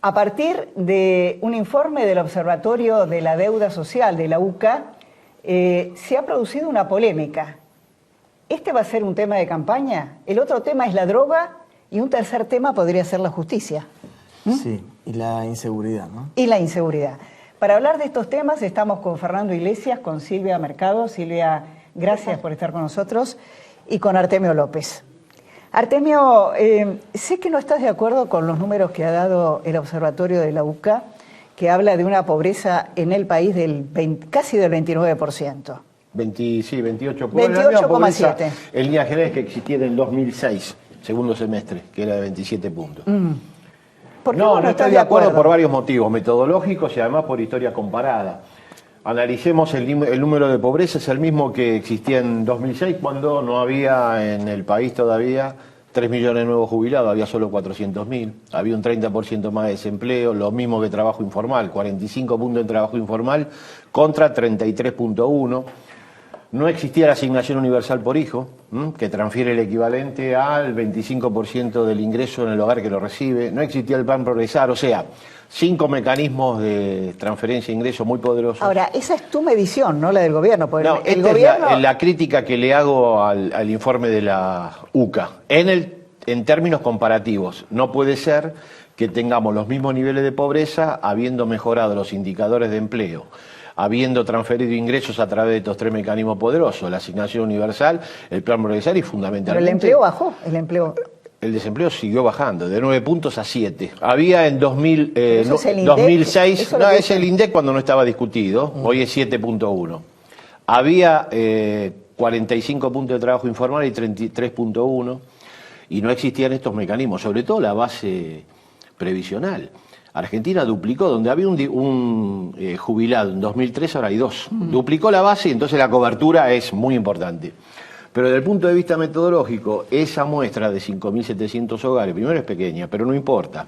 A partir de un informe del Observatorio de la Deuda Social de la UCA, se ha producido una polémica. Este va a ser un tema de campaña, el otro tema es la droga y un tercer tema podría ser la justicia. Sí, y la inseguridad, ¿no? Y la inseguridad. Para hablar de estos temas estamos con Fernando Iglesias, con Silvia Mercado. Silvia, gracias por estar con nosotros. Y con Artemio López. Artemio, sé que no estás de acuerdo con los números que ha dado el Observatorio de la UCA, que habla de una pobreza en el país del casi del 29%. Sí, 28. 28,7. En líneas generales que existía en el 2006, segundo semestre, que era de 27 puntos. ¿Por qué No estás estoy de acuerdo por varios motivos, metodológicos y además por historia comparada. Analicemos el número de pobreza, es el mismo que existía en 2006, cuando no había en el país todavía 3 millones de nuevos jubilados, había solo 400.000, había un 30% más de desempleo, lo mismo que trabajo informal, 45 puntos en trabajo informal contra 33.1. No existía la asignación universal por hijo, que transfiere el equivalente al 25% del ingreso en el hogar que lo recibe. No existía el plan Progresar, o sea, 5 mecanismos de transferencia de ingresos muy poderosos. Ahora, esa es tu medición, no la del gobierno. Porque no, el gobierno... es la crítica que le hago al informe de la UCA. En términos comparativos, no puede ser que tengamos los mismos niveles de pobreza habiendo mejorado los indicadores de empleo, habiendo transferido ingresos a través de estos 3 mecanismos poderosos, la asignación universal, el plan Progresar y fundamentalmente... Pero el empleo bajó, El desempleo siguió bajando, de 9 puntos a 7. Había en 2006... No, es el INDEC cuando no estaba discutido, hoy es 7.1. Había 45 puntos de trabajo informal y 33.1, y no existían estos mecanismos, sobre todo la base previsional. Argentina duplicó, donde había un jubilado en 2003, ahora hay 2. Duplicó la base y entonces la cobertura es muy importante. Pero desde el punto de vista metodológico, esa muestra de 5.700 hogares, primero es pequeña, pero no importa.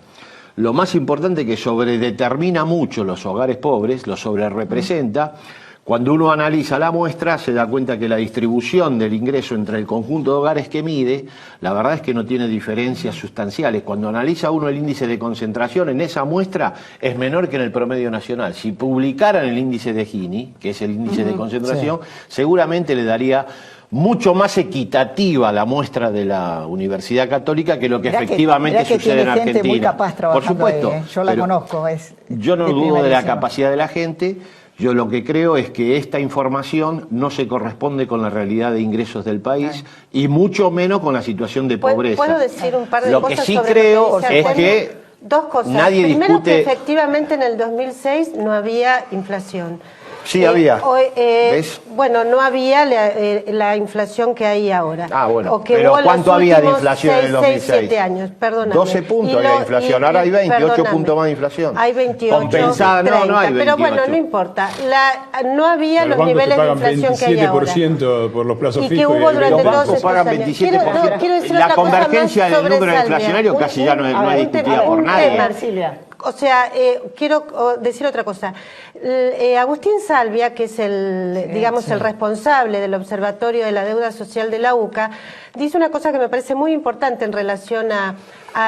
Lo más importante es que sobredetermina mucho los hogares pobres, los sobrerepresenta. Cuando uno analiza la muestra, se da cuenta que la distribución del ingreso entre el conjunto de hogares que mide, la verdad es que no tiene diferencias sustanciales. Cuando analiza uno el índice de concentración en esa muestra, es menor que en el promedio nacional. Si publicaran el índice de Gini, que es el índice de concentración, seguramente le daría mucho más equitativa la muestra de la Universidad Católica que lo que efectivamente sucede en Argentina. Gente muy capaz trabajando. Por supuesto. Ahí, yo la conozco. Yo no dudo de la capacidad de la gente. Yo lo que creo es que esta información no se corresponde con la realidad de ingresos del país y mucho menos con la situación de pobreza. ¿Puedo decir un par de cosas? Lo que sí creo es que dos cosas. Nadie Primero, discute... que efectivamente en el 2006 no había inflación. Sí, había. ¿Ves? Bueno, no había la inflación que hay ahora. Ah, bueno. O que pero hubo ¿cuánto había de inflación en el 2006? 2006? 7 años, perdóname. 12 puntos había de inflación, ahora hay 28 puntos más de inflación. Hay 28, compensada, 30, no hay 28. Pero bueno, no importa. No había los niveles de inflación que hay ahora. 27% por los plazos fijos. Y que hubo durante los bancos pagan años. 27%. Quiero decir La otra cosa convergencia más en el sobre número Salvia. inflacionario casi ya no es discutida por nadie. O sea, quiero decir otra cosa. Agustín Salvia, que es el responsable del Observatorio de la Deuda Social de la UCA, dice una cosa que me parece muy importante en relación a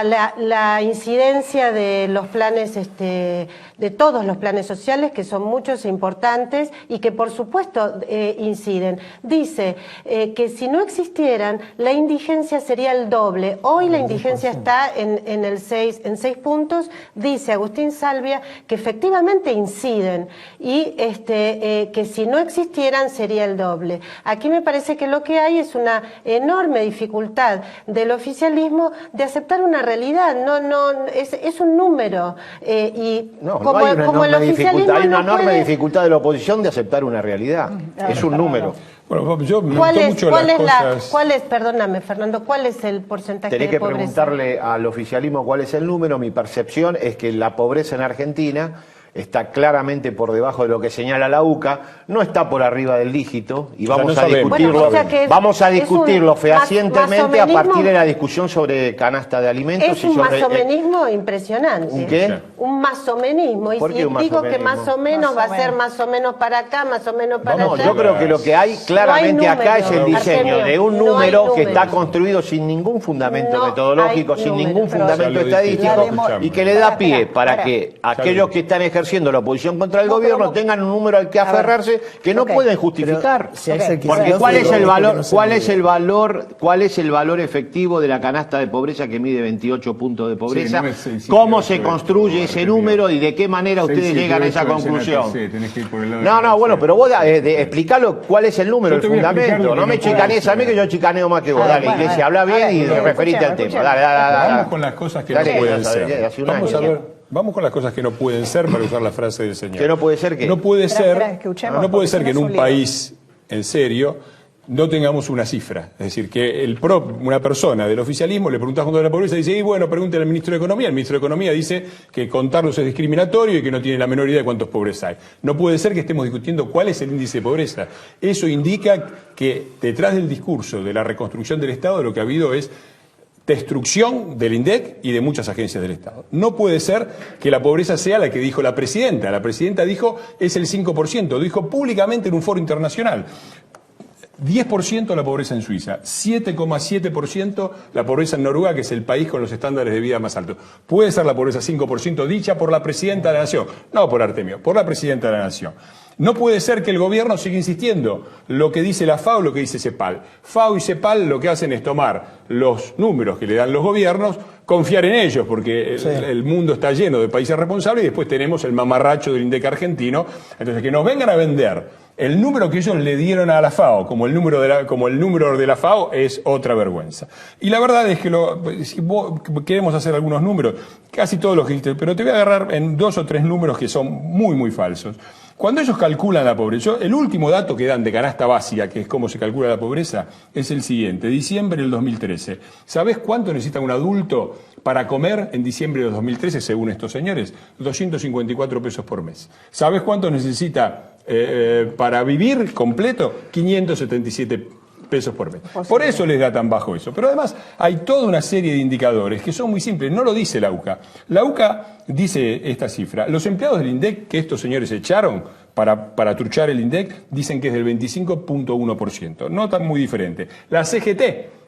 la incidencia de los planes, de todos los planes sociales, que son muchos e importantes y que por supuesto inciden. Dice que si no existieran, la indigencia sería el doble. Hoy la indigencia está en 6 puntos. Dice Agustín Salvia que efectivamente inciden y que si no existieran sería el doble. Aquí me parece que lo que hay es una enorme dificultad del oficialismo de aceptar una realidad. Es un número hay una enorme dificultad de la oposición de aceptar una realidad. Es un número. Bueno, yo me gustó mucho las cosas. Perdóname, Fernando, ¿cuál es el porcentaje Tenés de que pobreza? preguntarle al oficialismo cuál es el número. Mi percepción es que la pobreza en Argentina está claramente por debajo de lo que señala la UCA, no está por arriba del dígito y vamos a discutirlo, bueno, o sea que vamos a discutirlo fehacientemente a masomenismo, partir de la discusión sobre canasta de alimentos. Es un masomenismo impresionante. ¿Un qué? Un masomenismo. Y ¿Por qué un digo masomenismo? que más o menos va a ser más o menos para acá, más o menos para allá. Yo creo que lo que hay claramente acá es el diseño Artemio, de un no hay número que está números. construido sin ningún fundamento No metodológico, hay sin números. ningún Pero fundamento ya lo dije, estadístico ya y que le da pie para que aquellos que están ejerciendo la oposición contra el gobierno tengan un número al que aferrarse que no pueden justificar. Porque ¿cuál es el valor efectivo de la canasta de pobreza que mide 28 puntos de pobreza? ¿Cómo se construye ese número y de qué manera ustedes llegan a esa conclusión? No, bueno, pero vos explicalo cuál es el número, el fundamento. No me chicanees a mí que yo chicaneo más que vos. Dale, Iglesia, habla bien y referite al tema. Dale. Vamos con las cosas que no pueden ser. Vamos con las cosas que no pueden ser, para usar la frase del señor. ¿Que no puede ser qué? No puede ser que en un país, en serio, no tengamos una cifra. Es decir, que una persona del oficialismo le pregunta cuánto es la pobreza y dice, y bueno, pregúntale al ministro de Economía. El ministro de Economía dice que contarlos es discriminatorio y que no tiene la menor idea de cuántos pobres hay. No puede ser que estemos discutiendo cuál es el índice de pobreza. Eso indica que detrás del discurso de la reconstrucción del Estado lo que ha habido es destrucción del INDEC y de muchas agencias del Estado. No puede ser que la pobreza sea la que dijo la presidenta. La presidenta dijo es el 5%, lo dijo públicamente en un foro internacional. 10% la pobreza en Suiza, 7,7% la pobreza en Noruega, que es el país con los estándares de vida más altos. Puede ser la pobreza 5% dicha por la presidenta de la Nación, no por Artemio, por la presidenta de la Nación. No puede ser que el gobierno siga insistiendo lo que dice la FAO, lo que dice CEPAL. FAO y CEPAL lo que hacen es tomar los números que le dan los gobiernos, confiar en ellos, porque el mundo está lleno de países responsables y después tenemos el mamarracho del INDEC argentino. Entonces, que nos vengan a vender el número que ellos le dieron a la FAO como el número de la FAO es otra vergüenza. Y la verdad es que si vos queremos hacer algunos números, casi todos los que dijiste, pero te voy a agarrar en 2 o 3 números que son muy, muy falsos. Cuando ellos calculan la pobreza, el último dato que dan de canasta básica, que es cómo se calcula la pobreza, es el siguiente. Diciembre del 2013. ¿Sabés cuánto necesita un adulto para comer en diciembre del 2013, según estos señores? 254 pesos por mes. ¿Sabés cuánto necesita para vivir completo? 577 pesos por mes. Por eso les da tan bajo eso. Pero además hay toda una serie de indicadores que son muy simples. No lo dice la UCA. La UCA dice esta cifra. Los empleados del INDEC que estos señores echaron para truchar el INDEC dicen que es del 25,1%. No tan muy diferente. La CGT,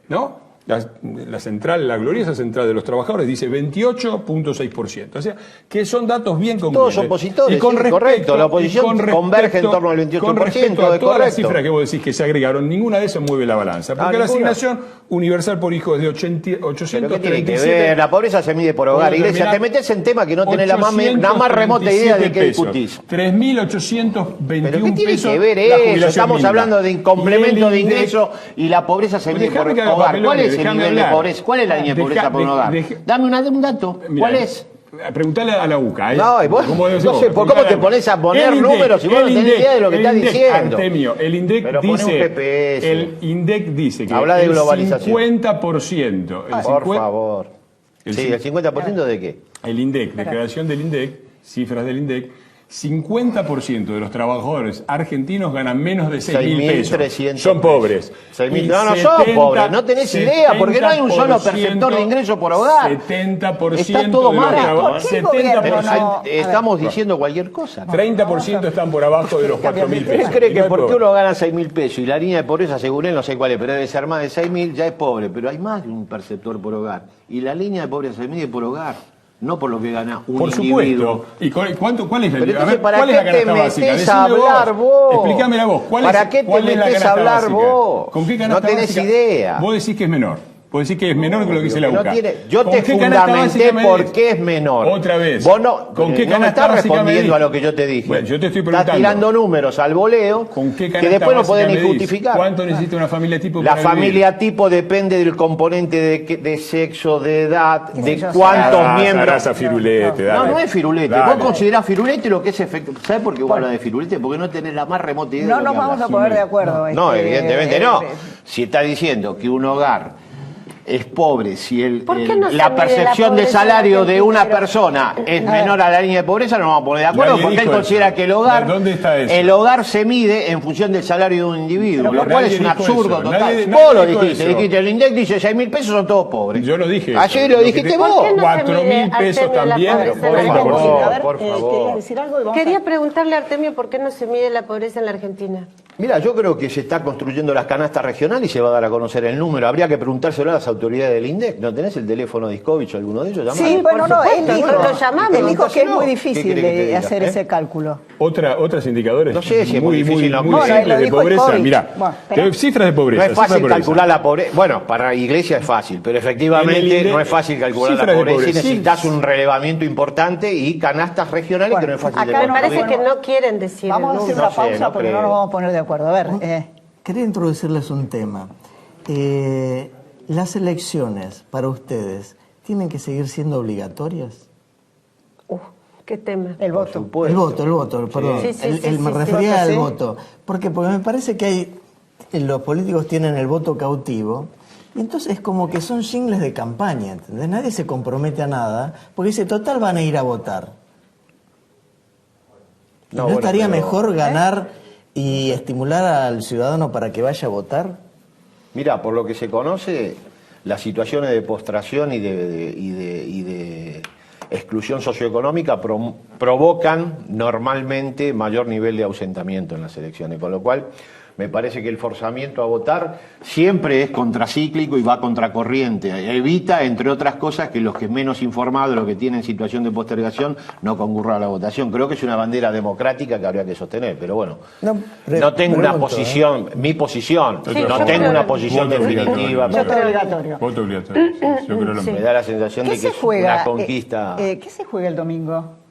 ¿no? La central, la gloriosa central de los trabajadores dice 28,6%. O sea, que son datos bien concretos. Todos opositores, correcto. La oposición converge en torno al 28%. Con respecto a todas las cifras que vos decís que se agregaron, ninguna de esas mueve la balanza. Porque la asignación universal por hijo es de 837. ¿Qué tiene que ver? La pobreza se mide por hogar. Iglesia, te metes en tema que no tenés la más remota idea de qué discutís. 3.821 ¿Pero qué tiene pesos que ver eso? Estamos hablando de complemento de ingreso y la pobreza se mide por hogar. ¿Cuál es el nivel de pobreza? ¿Cuál es la línea de pobreza por un hogar? Dame un dato. ¿Cuál es? Preguntale a la UCA. No, y vos, no sé, ¿cómo te pones a poner números si vos no tenés idea de lo que estás diciendo? Artemio, el INDEC dice que habla de globalización. 50%. Por favor. Sí, ¿el 50% de qué? El INDEC, declaración del INDEC, cifras del INDEC. 50% de los trabajadores argentinos ganan menos de 6.000 pesos. Son pobres. No son pobres, no tenés idea, porque no hay un solo perceptor de ingreso por hogar. 70% está todo mal. 70%. Estamos diciendo cualquier cosa. 30% están por abajo de los 4.000 pesos. ¿Usted cree que porque uno gana 6.000 pesos y la línea de pobreza, según él, no sé cuál es, pero debe ser más de 6.000, ya es pobre? Pero hay más de un perceptor por hogar. Y la línea de pobreza se mide por hogar. No por lo que gana un individuo. ¿Y cuál es la Pero entonces, ¿para qué te metés a hablar vos? Explícamela vos. ¿Para qué te metés a hablar vos? ¿Con qué canasta no tenés idea. Vos decís que es menor. Vos decís que es menor que lo que dice la UCA. Yo te fundamenté por qué es menor. Otra vez. Vos no me estás respondiendo a lo que yo te dije. Bueno, yo te estoy preguntando. Estás tirando números al voleo que después no podés ni justificar. ¿Cuánto necesita una familia tipo para vivir? La familia tipo depende del componente de sexo, de edad, de cuántos miembros. No es firulete. Vos considerás firulete lo que es efectivo. ¿Sabés por qué vos hablas de firulete? Porque no tenés la más remota idea. No nos vamos a poner de acuerdo. No, evidentemente no. Si está diciendo que un hogar es pobre, si la percepción de salario de una persona es menor a la línea de pobreza, no nos vamos a poner de acuerdo, porque él considera que el hogar se mide en función del salario de un individuo, lo cual es un absurdo total. Vos lo dijiste, el INDEC dice 6.000 pesos son todos pobres. Yo lo dije. Ayer lo dijiste vos. 4.000 pesos también. Por favor. Quería preguntarle a Artemio por qué no se mide la pobreza en la Argentina. Mira, yo creo que se está construyendo las canastas regionales y se va a dar a conocer el número. Habría que preguntárselo a las autoridades del INDEC. ¿No tenés el teléfono de Discovich o alguno de ellos? Sí, bueno, no, él dijo, lo llamamos. Él dijo que es muy difícil de hacer ese cálculo. Otros indicadores no sé si es muy difícil, muy simples de pobreza. Mirá, cifras de pobreza. No es fácil calcular la pobreza. Bueno, para Iglesia es fácil, pero efectivamente no es fácil calcular la pobreza y necesitas un relevamiento importante y canastas regionales que no es fácil de calcular. Acá me parece que no quieren decir. Vamos a hacer una pausa porque no nos vamos a poner de acuerdo. A ver, quería introducirles un tema. ¿Las elecciones para ustedes tienen que seguir siendo obligatorias? ¿Qué tema? El voto. El voto, perdón. Me refería al voto. ¿Por qué? Porque me parece que los políticos tienen el voto cautivo y entonces es como que son jingles de campaña, ¿entendés? Nadie se compromete a nada porque dice, total van a ir a votar. ¿No estaría mejor ganar y estimular al ciudadano para que vaya a votar? Mira, por lo que se conoce, las situaciones de postración y de exclusión socioeconómica provocan normalmente mayor nivel de ausentamiento en las elecciones, con lo cual me parece que el forzamiento a votar siempre es contracíclico y va contracorriente. Evita, entre otras cosas, que los que menos informados, los que tienen situación de postergación, no concurran a la votación. Creo que es una bandera democrática que habría que sostener, pero bueno, no tengo una posición, mi posición, no tengo una posición definitiva. Voto obligatorio. Voto obligatorio, yo creo lo mismo. Me da la sensación de que es una conquista. ¿Qué se juega el domingo?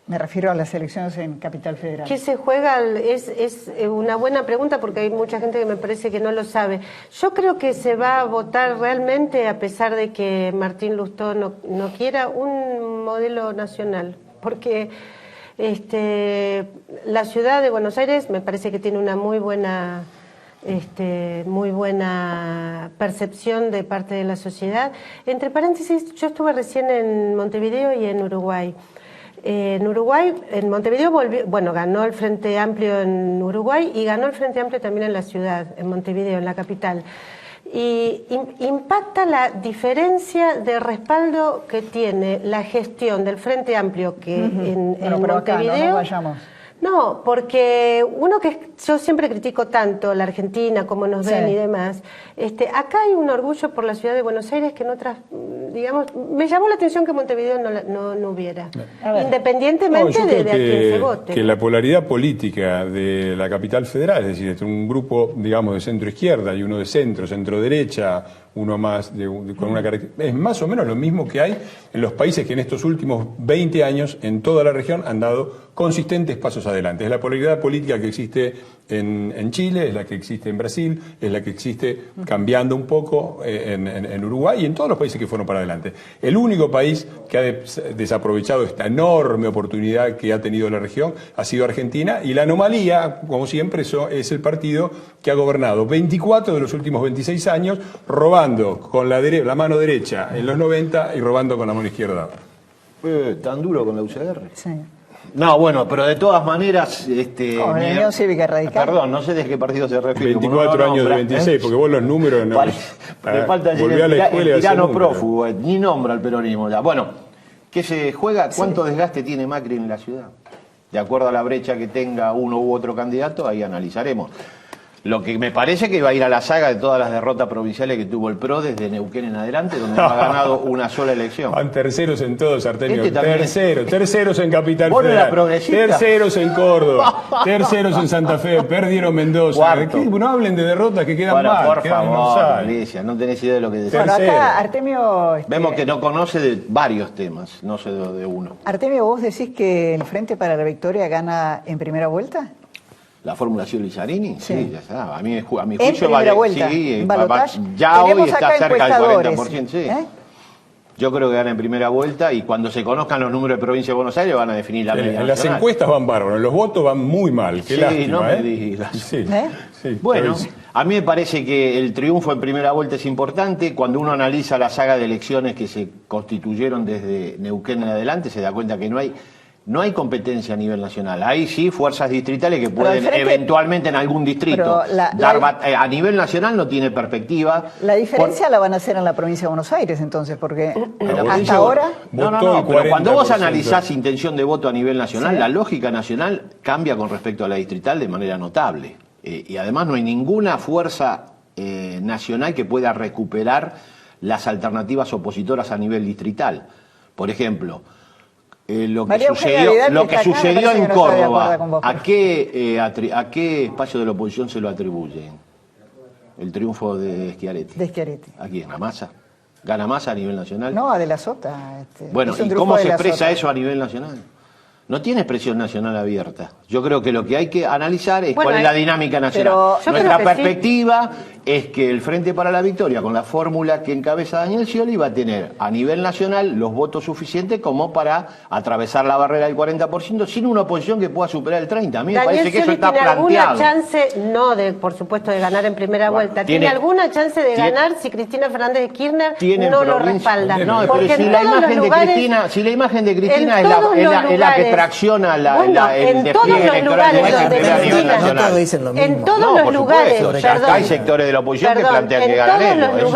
Me refiero a las elecciones en Capital Federal. ¿Qué se juega? Es una buena pregunta porque hay mucha gente que me parece que no lo sabe. Yo creo que se va a votar realmente, a pesar de que Martín Lustó no quiera, un modelo nacional. Porque la ciudad de Buenos Aires me parece que tiene una muy buena percepción de parte de la sociedad. Entre paréntesis, yo estuve recién en Montevideo y en Uruguay. En Uruguay, en Montevideo ganó el Frente Amplio en Uruguay y ganó el Frente Amplio también en la ciudad, en Montevideo, en la capital. Y impacta la diferencia de respaldo que tiene la gestión del Frente Amplio que en Montevideo. Acá, no vayamos. No, porque yo siempre critico tanto la Argentina, cómo nos ven y demás. Acá hay un orgullo por la ciudad de Buenos Aires que en otras, digamos, me llamó la atención que Montevideo no hubiera, independientemente de a quién se vote. Que la polaridad política de la capital federal, es decir, un grupo, digamos, de centro izquierda y uno de centro derecha, uno más con una característica, es más o menos lo mismo que hay en los países que en estos últimos 20 años en toda la región han dado consistentes pasos adelante. Es la polaridad política que existe en Chile, es la que existe en Brasil, es la que existe cambiando un poco en Uruguay y en todos los países que fueron para adelante. El único país que ha desaprovechado esta enorme oportunidad que ha tenido la región ha sido Argentina, y la anomalía, como siempre, es el partido que ha gobernado 24 de los últimos 26 años, robando con la mano derecha en los 90 y robando con la mano izquierda. ¿Tan duro con la UCR? Sí. No, bueno, pero de todas maneras... Con la Unión Cívica Radical. Perdón, no sé de qué partido se refiere. 24 años de 26, porque vos los números... No, le falta decir el tirano prófugo, ni nombra al peronismo ya. Bueno, ¿qué se juega? ¿Cuánto desgaste tiene Macri en la ciudad? De acuerdo a la brecha que tenga uno u otro candidato, ahí analizaremos. Lo que me parece que va a ir a la saga de todas las derrotas provinciales que tuvo el PRO desde Neuquén en adelante, donde no ha ganado una sola elección. Van terceros en todos, Artemio. Terceros en Capital Federal. Terceros en Córdoba. Terceros en Santa Fe. Perdieron Mendoza. No hablen de derrotas que quedan mal. Por favor, Alicia, no tenés idea de lo que decís. Bueno, acá Artemio... Vemos que no conoce de varios temas, no sé de uno. Artemio, ¿vos decís que el Frente para la Victoria gana en primera vuelta? ¿La formulación Lizzarini? Sí, ya está. A mi juicio vuelta. Sí, ya hoy está cerca del 40%. Sí. Yo creo que gana en primera vuelta y cuando se conozcan los números de provincia de Buenos Aires van a definir la media. En las encuestas van bárbaros, los votos van muy mal. Qué lástima, no me digas. Sí. Bueno, A mí me parece que el triunfo en primera vuelta es importante. Cuando uno analiza la saga de elecciones que se constituyeron desde Neuquén en adelante, se da cuenta que no hay competencia a nivel nacional. Hay sí fuerzas distritales que pueden eventualmente en algún distrito a nivel nacional no tiene perspectiva. La diferencia la van a hacer en la provincia de Buenos Aires, entonces, porque hasta ahora... No, pero cuando vos analizás intención de voto a nivel nacional, la lógica nacional cambia con respecto a la distrital de manera notable. Y además no hay ninguna fuerza nacional que pueda recuperar las alternativas opositoras a nivel distrital. Por ejemplo, lo que sucedió en Córdoba, ¿a qué espacio de la oposición se lo atribuyen? El triunfo de Schiaretti. ¿A quién? ¿A Massa? ¿Gana Massa a nivel nacional? No, a De la Sota. Bueno, ¿y cómo se expresa eso a nivel nacional? No tiene expresión nacional abierta. Yo creo que lo que hay que analizar es cuál es la dinámica nacional. Nuestra perspectiva es que el Frente para la Victoria, con la fórmula que encabeza Daniel Scioli, va a tener a nivel nacional los votos suficientes como para atravesar la barrera del 40% sin una oposición que pueda superar el 30%. A mí me parece que eso está planteado. ¿Tiene alguna chance, por supuesto, de ganar en primera vuelta? ¿Tiene alguna chance de ganar si Cristina Fernández de Kirchner no lo respalda? No, pero si la imagen de Cristina es la que tracciona el despliegue electoral no todos dicen lo mismo. En todos los lugares, acá hay sectores de la oposición que plantean que ganan ellos.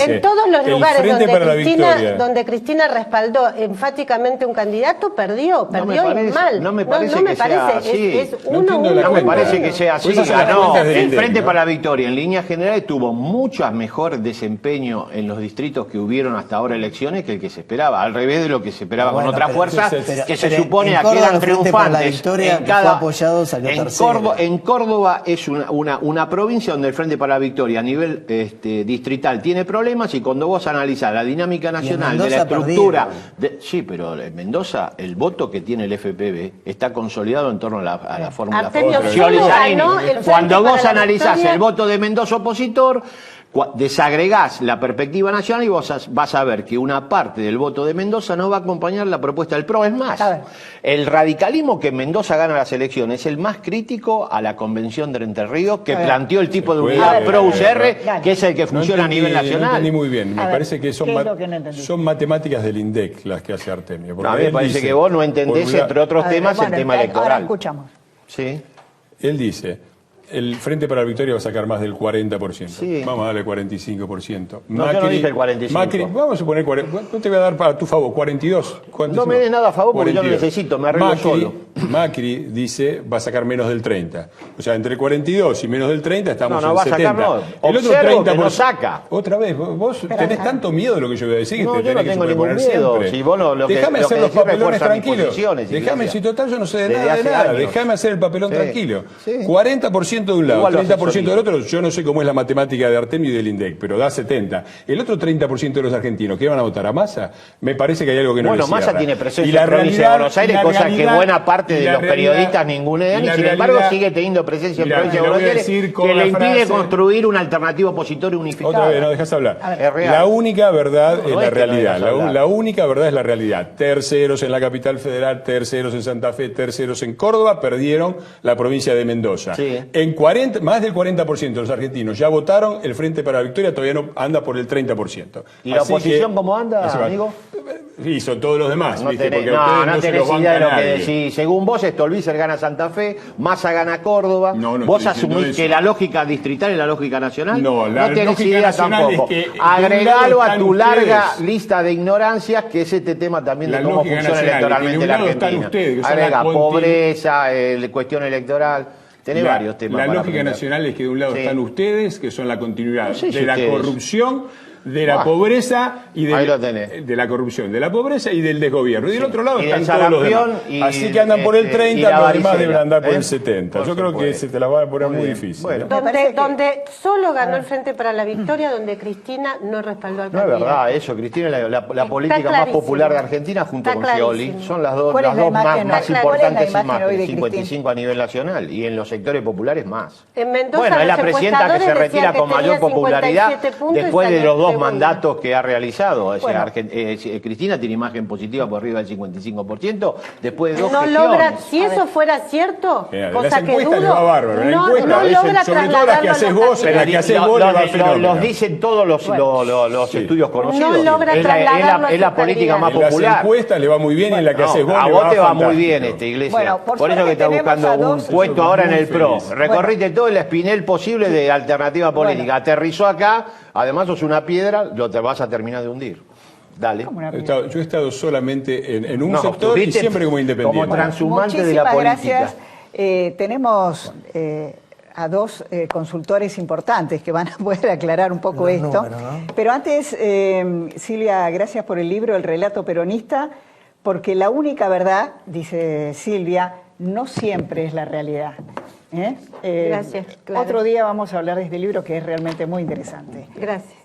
En todos los lugares donde Cristina respaldó enfáticamente un candidato, perdió y mal. No me parece que sea así. No me parece que sea así. Ganó el Frente para la Victoria. En líneas generales tuvo mucho mejor desempeño en los distritos que hubieron hasta ahora elecciones que el que se esperaba. Al revés de lo que se esperaba con otras fuerzas que se supone que eran triunfantes. En Córdoba es una provincia donde el Frente para la Victoria a nivel distrital tiene problemas, y cuando vos analizás la dinámica nacional de la estructura... sí, pero en Mendoza el voto que tiene el FPV está consolidado en torno a la fórmula. Cuando vos analizás el voto de Mendoza opositor, desagregás la perspectiva nacional y vos vas a ver que una parte del voto de Mendoza no va a acompañar la propuesta del PRO. Es más, el radicalismo que en Mendoza gana las elecciones es el más crítico a la convención de Entre Ríos, que planteó el tipo de unidad pro-UCR, que es el que funciona a nivel nacional. No entendí muy bien. Me parece que son matemáticas del INDEC las que hace Artemio. A mí me parece que vos no entendés, entre otros temas, el tema electoral. Ahora escuchamos. Sí. Él dice... El Frente para la Victoria va a sacar más del 40%. Sí. Vamos a darle 45%. No, yo no dije el 45%. Macri, vamos a suponer 40. ¿Cuánto te voy a dar para tu favor? 42. No me des nada a favor porque 42. Yo no necesito, me arreglo solo. Macri dice va a sacar menos del 30. O sea, entre 42 y menos del 30 estamos en 70. Va a sacar, no. El otro 30% que no saca. Otra vez, vos tenés tanto miedo de lo que yo voy a decir que no, te tenés que superponer siempre. Si vos Déjame hacer los papelones tranquilos. Déjame, si total yo no sé de nada. Déjame hacer el papelón tranquilo. 40% de un lado, 30% del otro. Yo no sé cómo es la matemática de Artemio y del INDEC, pero da 70. El otro 30% de los argentinos que van a votar a Massa, me parece que hay algo que no les cierra. Bueno, Massa tiene presencia en la provincia de Buenos Aires, cosa que buena parte de los periodistas ningunean, y sin embargo sigue teniendo presencia en la provincia de Buenos Aires, que le impide construir una alternativa opositora unificada. Otra vez, no dejas hablar. La única verdad es la realidad. La única verdad es la realidad. Terceros en la capital federal, terceros en Santa Fe, terceros en Córdoba, perdieron la provincia de Mendoza. Sí. En más del 40% de los argentinos ya votaron, el Frente para la Victoria todavía no anda por el 30%. ¿Y la oposición cómo anda, amigo? Y son todos los demás. No tenés idea de lo que decís. Según vos, Stolbizer gana Santa Fe, Massa gana Córdoba. ¿Vos asumís que la lógica distrital es la lógica nacional? No tenés idea tampoco. Agregalo a tu larga lista de ignorancias, que es este tema también de cómo funciona electoralmente la Argentina. Agrega pobreza, cuestión electoral. Tiene varios temas. La lógica nacional es que de un lado están ustedes, que son la continuidad de la corrupción, de la pobreza y de la corrupción, de la pobreza y del desgobierno. Y del otro lado están todos los demás. Así que andan por el 30, los demás deben andar por el 70. Yo creo que se te la va a poner muy difícil. Bueno, donde solo ganó el Frente para la Victoria, donde Cristina no respaldó al candidato. No es verdad eso. Cristina es la política más popular de Argentina junto con Scioli. Son las dos más importantes imágenes. 55 a nivel nacional y en los sectores populares más. En Mendoza, bueno, es la presidenta que se retira con mayor popularidad después de los dos mandatos que ha realizado. O sea, Cristina tiene imagen positiva por arriba del 55% después de 2 gestiones. Si eso fuera cierto, cosa que dudo, no logra sobre todo las que haces vos, los dicen todos los estudios conocidos. No logra trasladarlo. Es la política más popular. En las encuestas le va muy bien y en la que haces vos a vos te va muy bien Iglesia. Bueno, por eso que está buscando un puesto ahora en el PRO. Recorriste todo el espinel posible de alternativa política. Aterrizó acá, además sos una piedra, te vas a terminar de hundir. Dale. Yo he estado solamente en un sector y siempre como independiente. Como transhumante de la política. Gracias. Tenemos a 2 consultores importantes que van a poder aclarar un poco esto. ¿No? Pero antes, Silvia, gracias por el libro El relato peronista, porque la única verdad, dice Silvia, no siempre es la realidad. Gracias. Claro. Otro día vamos a hablar de este libro que es realmente muy interesante. Gracias.